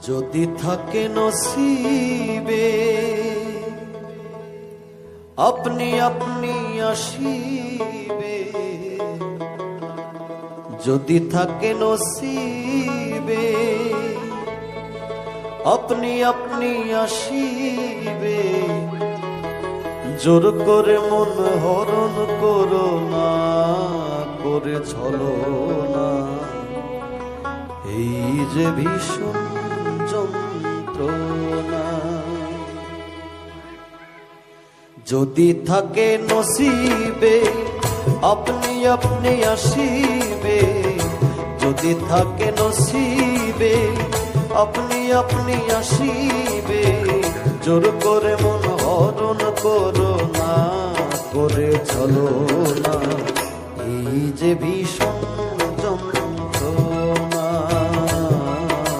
যদি থাকে নসিবে আপনি আপনি আসিবে, যদি থাকে নসিবে আপনি আপনি আসিবে, জোর করে মন হরণ করো না, করে ছলো না, এই যে ভীষণ যন্ত্রণা। যদি থাকে নসিবে আপনি আপনি আসিবে, যদি থাকে নসিবে আপনি আপনি আসিবে, জোর করে মন হরণ করো না, করে চলো না, এই যে ভীষণ